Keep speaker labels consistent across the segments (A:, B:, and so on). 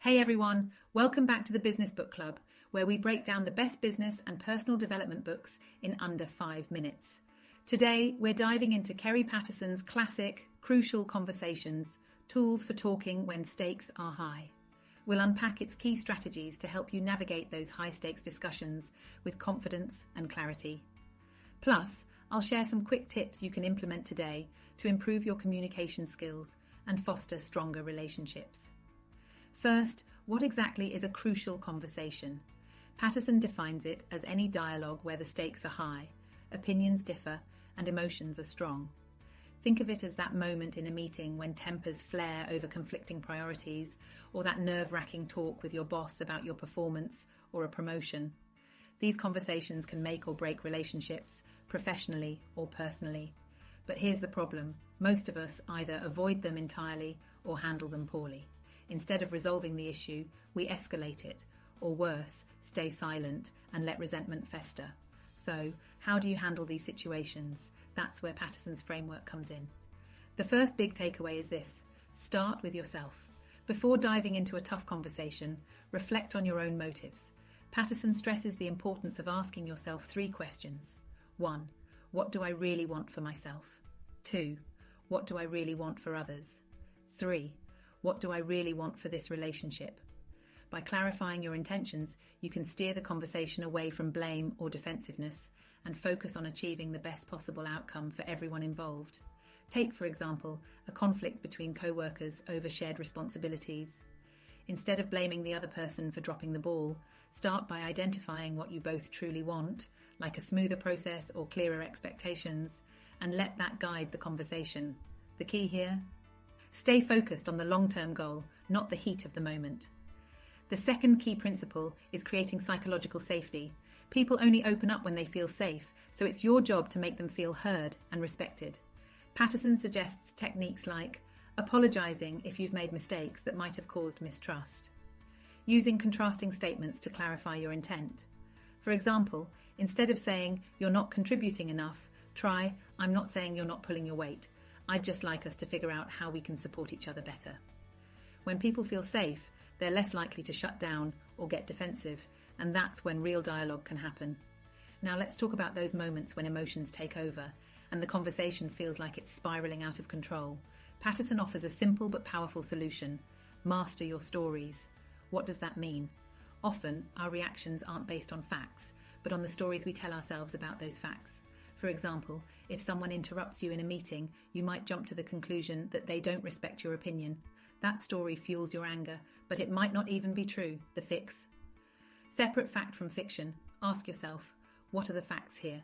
A: Hey everyone, welcome back to the Business Book Club, where we break down the best business and personal development books in under 5 minutes. Today, we're diving into Kerry Patterson's classic, Crucial Conversations, Tools for Talking When Stakes Are High. We'll unpack its key strategies to help you navigate those high-stakes discussions with confidence and clarity. Plus, I'll share some quick tips you can implement today to improve your communication skills and foster stronger relationships. First, what exactly is a crucial conversation? Patterson defines it as any dialogue where the stakes are high, opinions differ, and emotions are strong. Think of it as that moment in a meeting when tempers flare over conflicting priorities, or that nerve-wracking talk with your boss about your performance or a promotion. These conversations can make or break relationships, professionally or personally. But here's the problem. Most of us either avoid them entirely or handle them poorly. Instead of resolving the issue, we escalate it, or worse, stay silent and let resentment fester. So, how do you handle these situations? That's where Patterson's framework comes in. The first big takeaway is this: start with yourself. Before diving into a tough conversation, reflect on your own motives. Patterson stresses the importance of asking yourself 3 questions. 1. What do I really want for myself? 2. What do I really want for others? 3. What do I really want for this relationship? By clarifying your intentions, you can steer the conversation away from blame or defensiveness and focus on achieving the best possible outcome for everyone involved. Take, for example, a conflict between co-workers over shared responsibilities. Instead of blaming the other person for dropping the ball, start by identifying what you both truly want, like a smoother process or clearer expectations, and let that guide the conversation. The key here? Stay focused on the long-term goal, not the heat of the moment. The second key principle is creating psychological safety. People only open up when they feel safe, so it's your job to make them feel heard and respected. Patterson suggests techniques like apologizing if you've made mistakes that might have caused mistrust. Using contrasting statements to clarify your intent. For example, instead of saying, "You're not contributing enough," try, "I'm not saying you're not pulling your weight. I'd just like us to figure out how we can support each other better." When people feel safe, they're less likely to shut down or get defensive, and that's when real dialogue can happen. Now let's talk about those moments when emotions take over and the conversation feels like it's spiraling out of control. Patterson offers a simple but powerful solution: master your stories. What does that mean? Often, our reactions aren't based on facts, but on the stories we tell ourselves about those facts. For example, if someone interrupts you in a meeting, you might jump to the conclusion that they don't respect your opinion. That story fuels your anger, but it might not even be true. The fix? Separate fact from fiction. Ask yourself, what are the facts here?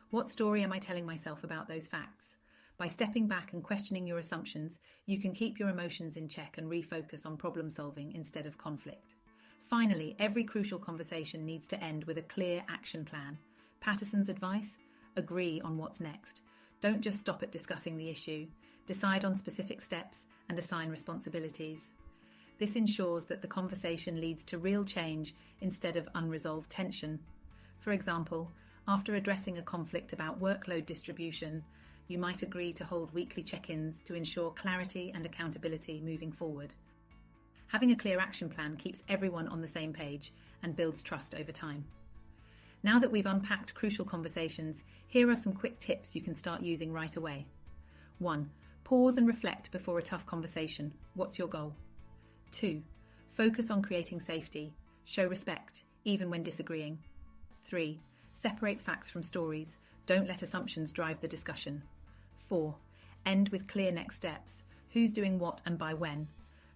A: What story am I telling myself about those facts? By stepping back and questioning your assumptions, you can keep your emotions in check and refocus on problem solving instead of conflict. Finally, every crucial conversation needs to end with a clear action plan. Patterson's advice? Agree on what's next. Don't just stop at discussing the issue. Decide on specific steps and assign responsibilities. This ensures that the conversation leads to real change instead of unresolved tension. For example, after addressing a conflict about workload distribution, you might agree to hold weekly check-ins to ensure clarity and accountability moving forward. Having a clear action plan keeps everyone on the same page and builds trust over time. Now that we've unpacked crucial conversations, here are some quick tips you can start using right away. 1. Pause and reflect before a tough conversation. What's your goal? 2. Focus on creating safety. Show respect, even when disagreeing. 3. Separate facts from stories. Don't let assumptions drive the discussion. 4. End with clear next steps. Who's doing what and by when?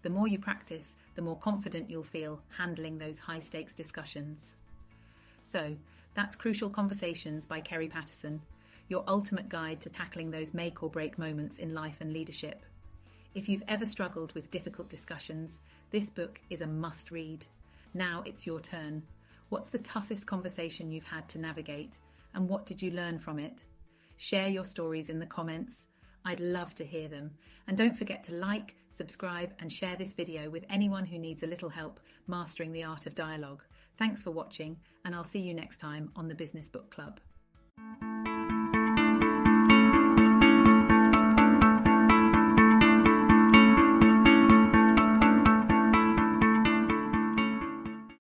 A: The more you practice, the more confident you'll feel handling those high-stakes discussions. So, that's Crucial Conversations by Kerry Patterson, your ultimate guide to tackling those make or break moments in life and leadership. If you've ever struggled with difficult discussions, this book is a must-read. Now it's your turn. What's the toughest conversation you've had to navigate, and what did you learn from it? Share your stories in the comments. I'd love to hear them. And don't forget to like, subscribe, and share this video with anyone who needs a little help mastering the art of dialogue. Thanks for watching, and I'll see you next time on the Business Book Club.